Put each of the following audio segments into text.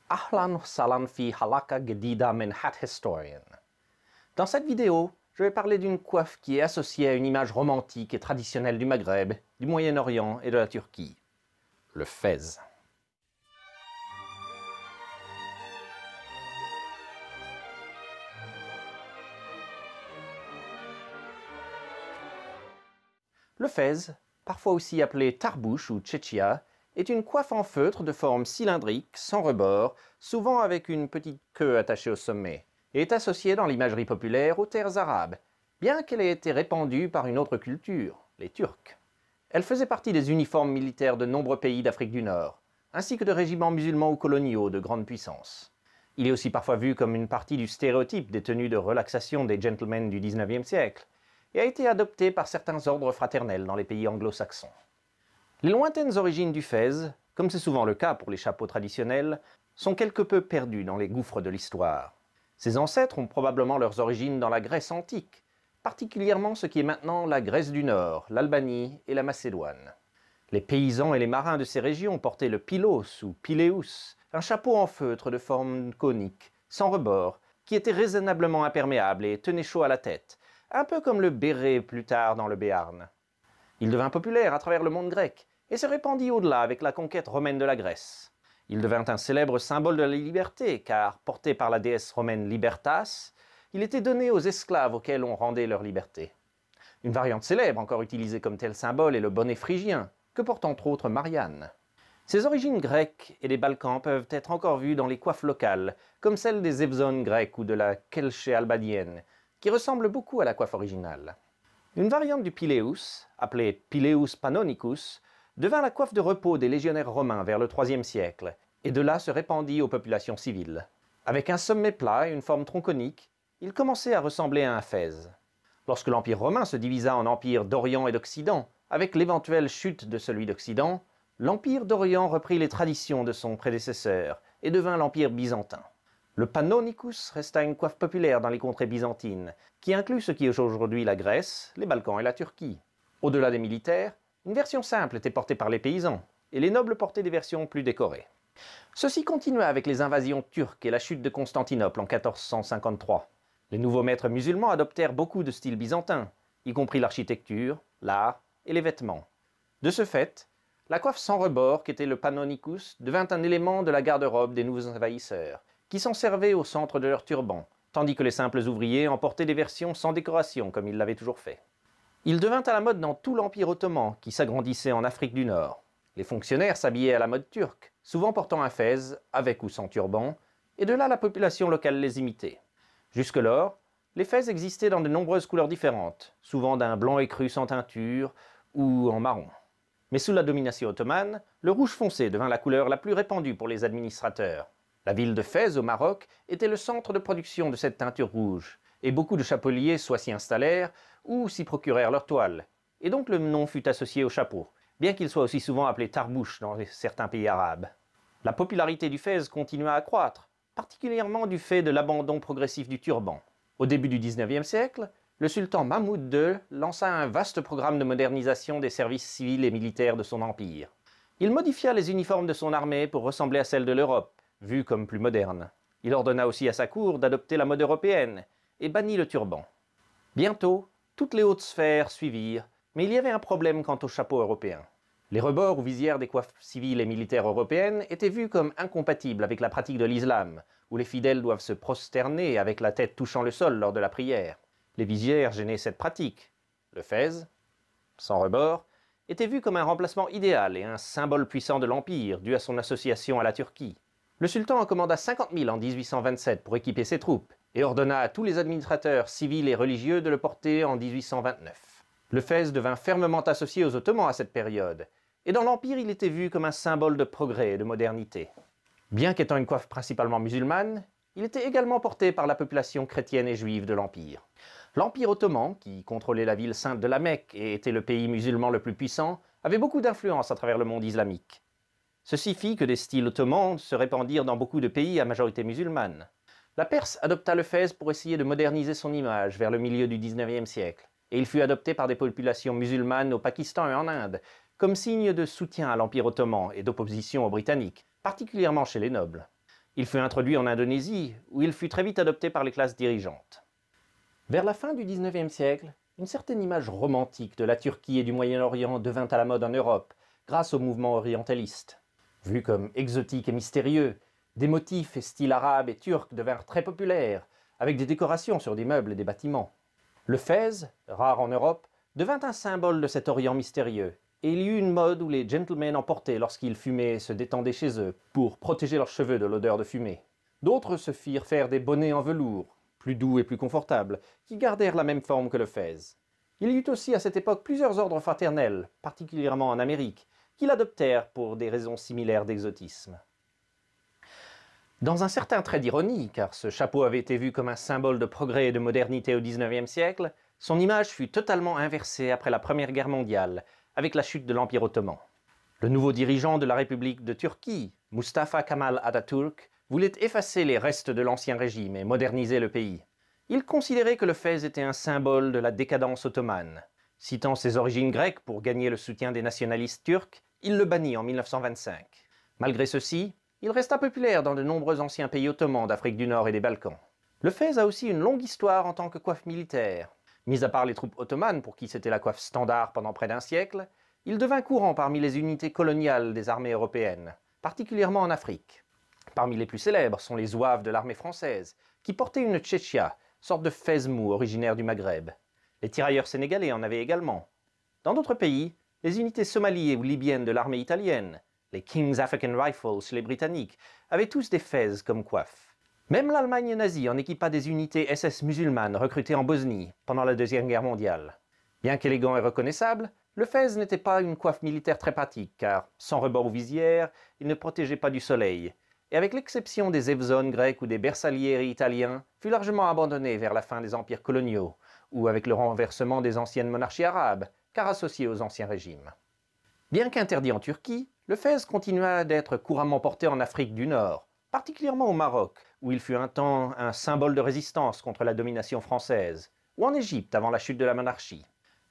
Ahlan salan fi halaka gedida min hat historian. Dans cette vidéo, je vais parler d'une coiffe qui est associée à une image romantique et traditionnelle du Maghreb, du Moyen-Orient et de la Turquie. Le fez. Le fez, parfois aussi appelé tarbouche ou tchétchia, est une coiffe en feutre de forme cylindrique, sans rebord, souvent avec une petite queue attachée au sommet, et est associée dans l'imagerie populaire aux terres arabes, bien qu'elle ait été répandue par une autre culture, les Turcs. Elle faisait partie des uniformes militaires de nombreux pays d'Afrique du Nord, ainsi que de régiments musulmans ou coloniaux de grande puissance. Il est aussi parfois vu comme une partie du stéréotype des tenues de relaxation des gentlemen du XIXe siècle, et a été adopté par certains ordres fraternels dans les pays anglo-saxons. Les lointaines origines du fez, comme c'est souvent le cas pour les chapeaux traditionnels, sont quelque peu perdues dans les gouffres de l'histoire. Ses ancêtres ont probablement leurs origines dans la Grèce antique, particulièrement ce qui est maintenant la Grèce du Nord, l'Albanie et la Macédoine. Les paysans et les marins de ces régions portaient le pylos ou pileus, un chapeau en feutre de forme conique, sans rebord, qui était raisonnablement imperméable et tenait chaud à la tête, un peu comme le béret plus tard dans le Béarn. Il devint populaire à travers le monde grec et se répandit au-delà avec la conquête romaine de la Grèce. Il devint un célèbre symbole de la liberté car, porté par la déesse romaine Libertas, il était donné aux esclaves auxquels on rendait leur liberté. Une variante célèbre encore utilisée comme tel symbole est le bonnet phrygien, que porte entre autres Marianne. Ses origines grecques et des Balkans peuvent être encore vues dans les coiffes locales, comme celle des Evzones grecques ou de la Kelché albanienne, qui ressemble beaucoup à la coiffe originale. Une variante du pileus, appelée pileus pannonicus, devint la coiffe de repos des légionnaires romains vers le IIIe siècle, et de là se répandit aux populations civiles. Avec un sommet plat et une forme tronconique, il commençait à ressembler à un fez. Lorsque l'Empire romain se divisa en empires d'Orient et d'Occident, avec l'éventuelle chute de celui d'Occident, l'Empire d'Orient reprit les traditions de son prédécesseur et devint l'Empire byzantin. Le pannonicus resta une coiffe populaire dans les contrées byzantines, qui inclut ce qui est aujourd'hui la Grèce, les Balkans et la Turquie. Au-delà des militaires, une version simple était portée par les paysans, et les nobles portaient des versions plus décorées. Ceci continua avec les invasions turques et la chute de Constantinople en 1453. Les nouveaux maîtres musulmans adoptèrent beaucoup de styles byzantins, y compris l'architecture, l'art et les vêtements. De ce fait, la coiffe sans rebord qu'était le pannonicus devint un élément de la garde-robe des nouveaux envahisseurs, qui s'en servaient au centre de leur turban, tandis que les simples ouvriers en portaient des versions sans décoration, comme ils l'avaient toujours fait. Il devint à la mode dans tout l'Empire ottoman, qui s'agrandissait en Afrique du Nord. Les fonctionnaires s'habillaient à la mode turque, souvent portant un fez, avec ou sans turban, et de là la population locale les imitait. Jusque-lors, les fez existaient dans de nombreuses couleurs différentes, souvent d'un blanc écru sans teinture ou en marron. Mais sous la domination ottomane, le rouge foncé devint la couleur la plus répandue pour les administrateurs. La ville de Fès, au Maroc, était le centre de production de cette teinture rouge, et beaucoup de chapeliers soit s'y installèrent, ou s'y procurèrent leur toile, et donc le nom fut associé au chapeau, bien qu'il soit aussi souvent appelé tarbouche dans certains pays arabes. La popularité du fez continua à croître, particulièrement du fait de l'abandon progressif du turban. Au début du XIXe siècle, le sultan Mahmoud II lança un vaste programme de modernisation des services civils et militaires de son empire. Il modifia les uniformes de son armée pour ressembler à celles de l'Europe, vue comme plus moderne. Il ordonna aussi à sa cour d'adopter la mode européenne et bannit le turban. Bientôt, toutes les hautes sphères suivirent, mais il y avait un problème quant au chapeau européen. Les rebords ou visières des coiffes civiles et militaires européennes étaient vus comme incompatibles avec la pratique de l'islam, où les fidèles doivent se prosterner avec la tête touchant le sol lors de la prière. Les visières gênaient cette pratique. Le fez, sans rebord, était vu comme un remplacement idéal et un symbole puissant de l'Empire, dû à son association à la Turquie. Le sultan en commanda 50 000 en 1827 pour équiper ses troupes et ordonna à tous les administrateurs civils et religieux de le porter en 1829. Le fez devint fermement associé aux Ottomans à cette période, et dans l'Empire il était vu comme un symbole de progrès et de modernité. Bien qu'étant une coiffe principalement musulmane, il était également porté par la population chrétienne et juive de l'Empire. L'Empire ottoman, qui contrôlait la ville sainte de la Mecque et était le pays musulman le plus puissant, avait beaucoup d'influence à travers le monde islamique. Ceci fit que des styles ottomans se répandirent dans beaucoup de pays à majorité musulmane. La Perse adopta le fez pour essayer de moderniser son image vers le milieu du XIXe siècle, et il fut adopté par des populations musulmanes au Pakistan et en Inde, comme signe de soutien à l'Empire ottoman et d'opposition aux Britanniques, particulièrement chez les nobles. Il fut introduit en Indonésie, où il fut très vite adopté par les classes dirigeantes. Vers la fin du XIXe siècle, une certaine image romantique de la Turquie et du Moyen-Orient devint à la mode en Europe, grâce au mouvement orientaliste. Vu comme exotique et mystérieux, des motifs et styles arabes et turcs devinrent très populaires, avec des décorations sur des meubles et des bâtiments. Le fez, rare en Europe, devint un symbole de cet Orient mystérieux, et il y eut une mode où les gentlemen en portaient lorsqu'ils fumaient et se détendaient chez eux, pour protéger leurs cheveux de l'odeur de fumée. D'autres se firent faire des bonnets en velours, plus doux et plus confortables, qui gardèrent la même forme que le fez. Il y eut aussi à cette époque plusieurs ordres fraternels, particulièrement en Amérique, qui l'adoptèrent pour des raisons similaires d'exotisme. Dans un certain trait d'ironie, car ce chapeau avait été vu comme un symbole de progrès et de modernité au XIXe siècle, son image fut totalement inversée après la Première Guerre mondiale, avec la chute de l'Empire ottoman. Le nouveau dirigeant de la République de Turquie, Mustafa Kemal Atatürk, voulait effacer les restes de l'ancien régime et moderniser le pays. Il considérait que le fez était un symbole de la décadence ottomane. Citant ses origines grecques pour gagner le soutien des nationalistes turcs, il le bannit en 1925. Malgré ceci, il resta populaire dans de nombreux anciens pays ottomans d'Afrique du Nord et des Balkans. Le fez a aussi une longue histoire en tant que coiffe militaire. Mis à part les troupes ottomanes pour qui c'était la coiffe standard pendant près d'un siècle, il devint courant parmi les unités coloniales des armées européennes, particulièrement en Afrique. Parmi les plus célèbres sont les zouaves de l'armée française, qui portaient une tchétchia, sorte de fez mou originaire du Maghreb. Les tirailleurs sénégalais en avaient également. Dans d'autres pays, les unités somalies ou libyennes de l'armée italienne, les King's African Rifles chez les Britanniques, avaient tous des fez comme coiffe. Même l'Allemagne nazie en équipa des unités SS musulmanes recrutées en Bosnie pendant la Deuxième Guerre mondiale. Bien qu'élégant et reconnaissable, le fez n'était pas une coiffe militaire très pratique, car, sans rebord ou visière, il ne protégeait pas du soleil, et avec l'exception des evzones grecs ou des bersaglieri italiens, fut largement abandonné vers la fin des empires coloniaux, ou avec le renversement des anciennes monarchies arabes, car associé aux anciens régimes. Bien qu'interdit en Turquie, le fez continua d'être couramment porté en Afrique du Nord, particulièrement au Maroc, où il fut un temps un symbole de résistance contre la domination française, ou en Égypte avant la chute de la monarchie.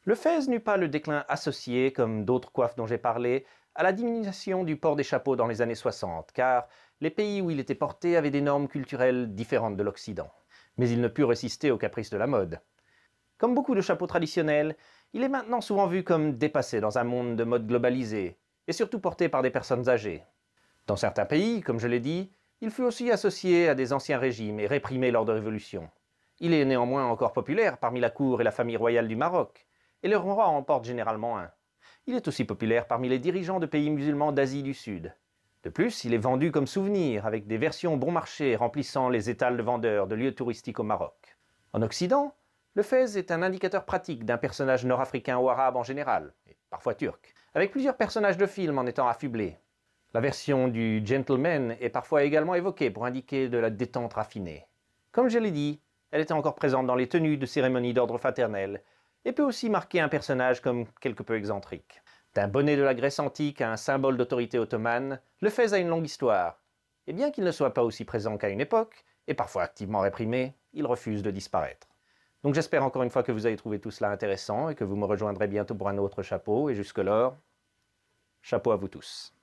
Le fez n'eut pas le déclin associé, comme d'autres coiffes dont j'ai parlé, à la diminution du port des chapeaux dans les années 60, car les pays où il était porté avaient des normes culturelles différentes de l'Occident. Mais il ne put résister aux caprices de la mode. Comme beaucoup de chapeaux traditionnels, il est maintenant souvent vu comme dépassé dans un monde de mode globalisé, et surtout porté par des personnes âgées. Dans certains pays, comme je l'ai dit, il fut aussi associé à des anciens régimes et réprimé lors de révolutions. Il est néanmoins encore populaire parmi la cour et la famille royale du Maroc, et le roi en porte généralement un. Il est aussi populaire parmi les dirigeants de pays musulmans d'Asie du Sud. De plus, il est vendu comme souvenir, avec des versions bon marché remplissant les étals de vendeurs de lieux touristiques au Maroc. En Occident, le fez est un indicateur pratique d'un personnage nord-africain ou arabe en général, et parfois turc, avec plusieurs personnages de films en étant affublés. La version du gentleman est parfois également évoquée pour indiquer de la détente raffinée. Comme je l'ai dit, elle était encore présente dans les tenues de cérémonies d'ordre fraternel, et peut aussi marquer un personnage comme quelque peu excentrique. D'un bonnet de la Grèce antique à un symbole d'autorité ottomane, le fez a une longue histoire. Et bien qu'il ne soit pas aussi présent qu'à une époque, et parfois activement réprimé, il refuse de disparaître. Donc j'espère encore une fois que vous avez trouvé tout cela intéressant et que vous me rejoindrez bientôt pour un autre chapeau, et jusque-là, chapeau à vous tous.